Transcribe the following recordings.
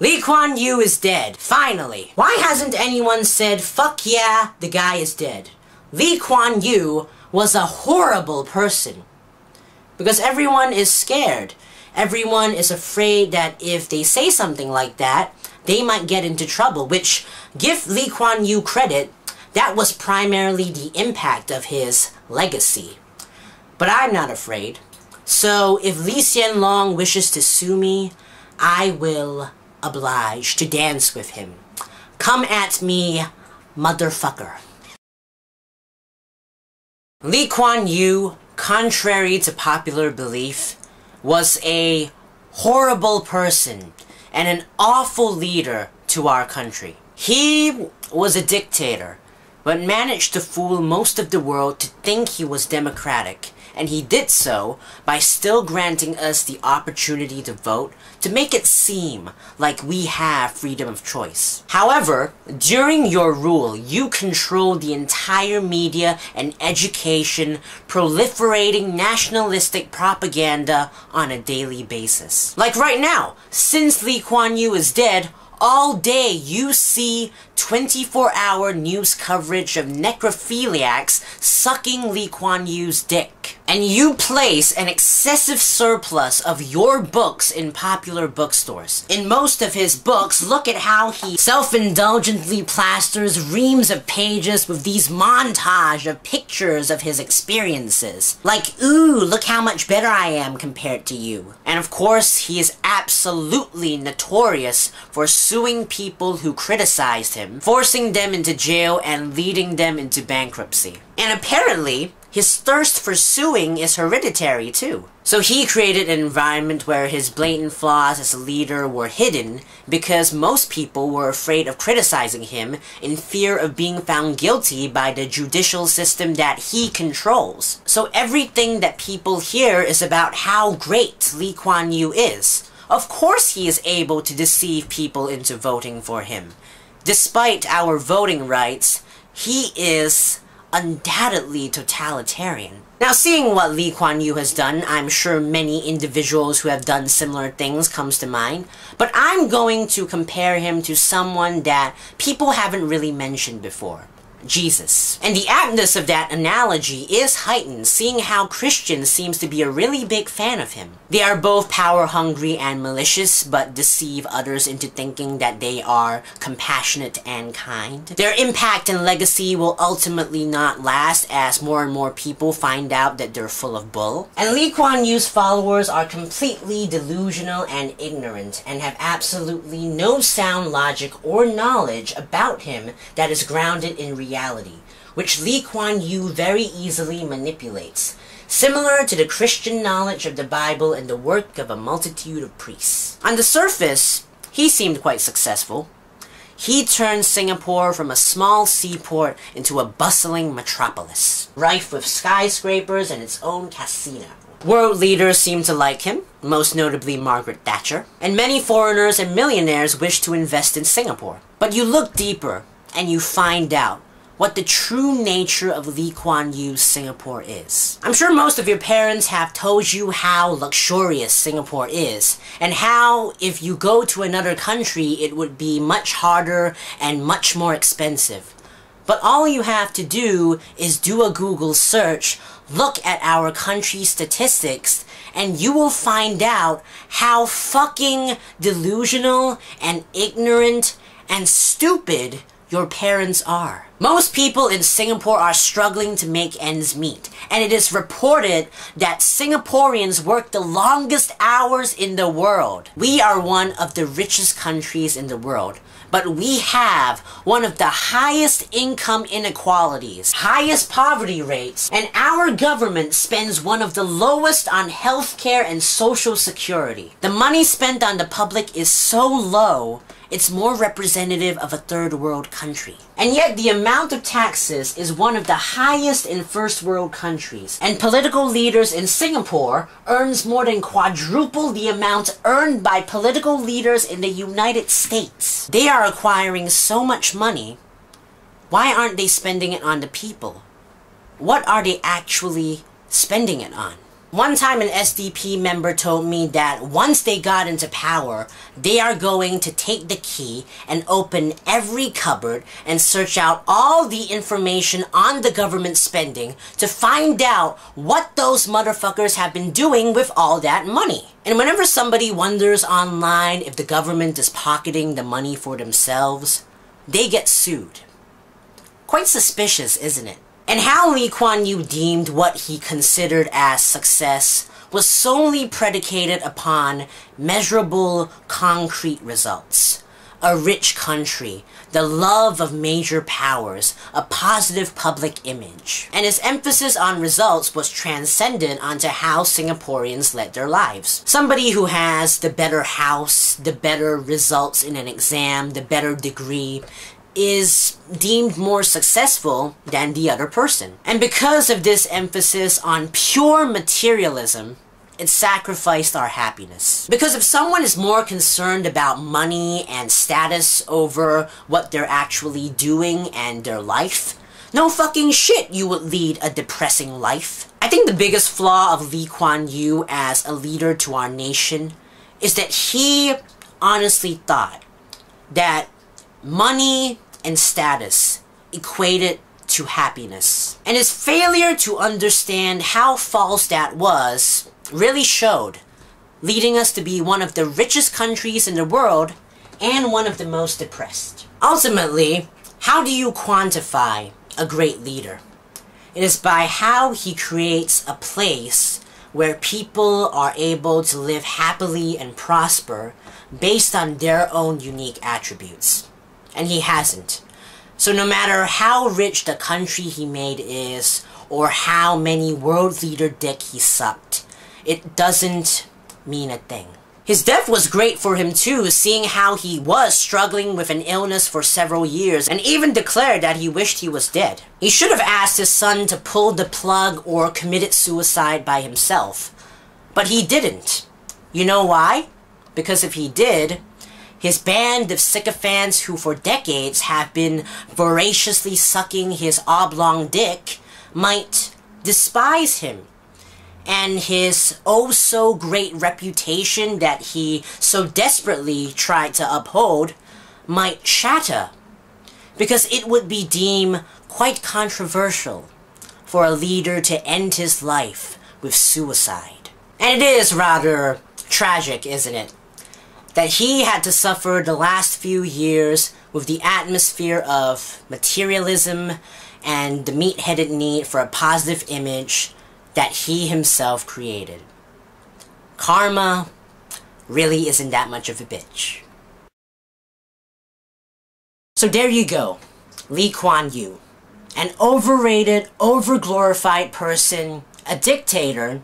Lee Kuan Yew is dead, finally. Why hasn't anyone said, fuck yeah, the guy is dead? Lee Kuan Yew was a horrible person. Because everyone is scared. Everyone is afraid that if they say something like that, they might get into trouble, which, give Lee Kuan Yew credit, that was primarily the impact of his legacy. But I'm not afraid. So if Lee Hsien Loong wishes to sue me, I will oblige to dance with him. Come at me, motherfucker. Lee Kuan Yew, contrary to popular belief, was a horrible person and an awful leader to our country. He was a dictator, but managed to fool most of the world to think he was democratic, and he did so by still granting us the opportunity to vote to make it seem like we have freedom of choice. However, during your rule, you controlled the entire media and education, proliferating nationalistic propaganda on a daily basis. Like right now, since Lee Kuan Yew is dead, all day you see 24-hour news coverage of necrophiliacs sucking Lee Kuan Yew's dick. And you place an excessive surplus of your books in popular bookstores. In most of his books, look at how he self-indulgently plasters reams of pages with these montage of pictures of his experiences. Like, ooh, look how much better I am compared to you. And of course, he is absolutely notorious for suing people who criticized him, forcing them into jail and leading them into bankruptcy. And apparently, his thirst for suing is hereditary too. So he created an environment where his blatant flaws as a leader were hidden because most people were afraid of criticizing him in fear of being found guilty by the judicial system that he controls. So everything that people hear is about how great Lee Kuan Yew is. Of course he is able to deceive people into voting for him. Despite our voting rights, he is undoubtedly totalitarian. Now, seeing what Lee Kuan Yew has done, I'm sure many individuals who have done similar things comes to mind, but I'm going to compare him to someone that people haven't really mentioned before. Jesus. And the aptness of that analogy is heightened, seeing how Christians seems to be a really big fan of him. They are both power-hungry and malicious, but deceive others into thinking that they are compassionate and kind. Their impact and legacy will ultimately not last as more and more people find out that they're full of bull. And Lee Kuan Yew's followers are completely delusional and ignorant, and have absolutely no sound logic or knowledge about him that is grounded in reality, which Lee Kuan Yew very easily manipulates, similar to the Christian knowledge of the Bible and the work of a multitude of priests. On the surface, he seemed quite successful. He turned Singapore from a small seaport into a bustling metropolis, rife with skyscrapers and its own casino. World leaders seemed to like him, most notably Margaret Thatcher, and many foreigners and millionaires wished to invest in Singapore. But you look deeper, and you find out what the true nature of Lee Kuan Yew's Singapore is. I'm sure most of your parents have told you how luxurious Singapore is, and how if you go to another country it would be much harder and much more expensive. But all you have to do is do a Google search, look at our country's statistics, and you will find out how fucking delusional and ignorant and stupid your parents are. Most people in Singapore are struggling to make ends meet, and it is reported that Singaporeans work the longest hours in the world. We are one of the richest countries in the world, but we have one of the highest income inequalities, highest poverty rates, and our government spends one of the lowest on healthcare and social security. The money spent on the public is so low, it's more representative of a third world country. And yet the amount of taxes is one of the highest in first world countries, and political leaders in Singapore earns more than quadruple the amount earned by political leaders in the United States. They are acquiring so much money. Why aren't they spending it on the people? What are they actually spending it on? One time an SDP member told me that once they got into power, they are going to take the key and open every cupboard and search out all the information on the government spending to find out what those motherfuckers have been doing with all that money. And whenever somebody wonders online if the government is pocketing the money for themselves, they get sued. Quite suspicious, isn't it? And how Lee Kuan Yew deemed what he considered as success was solely predicated upon measurable, concrete results. A rich country, the love of major powers, a positive public image. And his emphasis on results was transcendent onto how Singaporeans led their lives. Somebody who has the better house, the better results in an exam, the better degree, is deemed more successful than the other person. And because of this emphasis on pure materialism, it sacrificed our happiness. Because if someone is more concerned about money and status over what they're actually doing and their life, no fucking shit you would lead a depressing life. I think the biggest flaw of Lee Kuan Yew as a leader to our nation is that he honestly thought that money and status equated to happiness. And his failure to understand how false that was really showed, leading us to be one of the richest countries in the world and one of the most depressed. Ultimately, how do you quantify a great leader? It is by how he creates a place where people are able to live happily and prosper based on their own unique attributes. And he hasn't. So no matter how rich the country he made is, or how many world leader dick he sucked, it doesn't mean a thing. His death was great for him too, seeing how he was struggling with an illness for several years, and even declared that he wished he was dead. He should have asked his son to pull the plug or committed suicide by himself. But he didn't. You know why? Because if he did, his band of sycophants who for decades have been voraciously sucking his oblong dick might despise him, and his oh-so-great reputation that he so desperately tried to uphold might shatter, because it would be deemed quite controversial for a leader to end his life with suicide. And it is rather tragic, isn't it, that he had to suffer the last few years with the atmosphere of materialism and the meat-headed need for a positive image that he himself created. Karma really isn't that much of a bitch. So there you go, Lee Kuan Yew. An overrated, overglorified person, a dictator,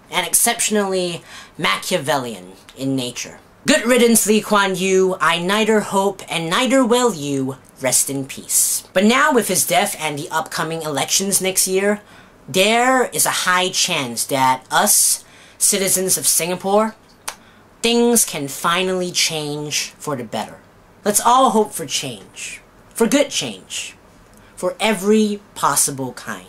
and exceptionally Machiavellian in nature. Good riddance, Lee Kuan Yew. I neither hope and neither will you rest in peace. But now with his death and the upcoming elections next year, there is a high chance that us, citizens of Singapore, things can finally change for the better. Let's all hope for change. For good change. For every possible kind.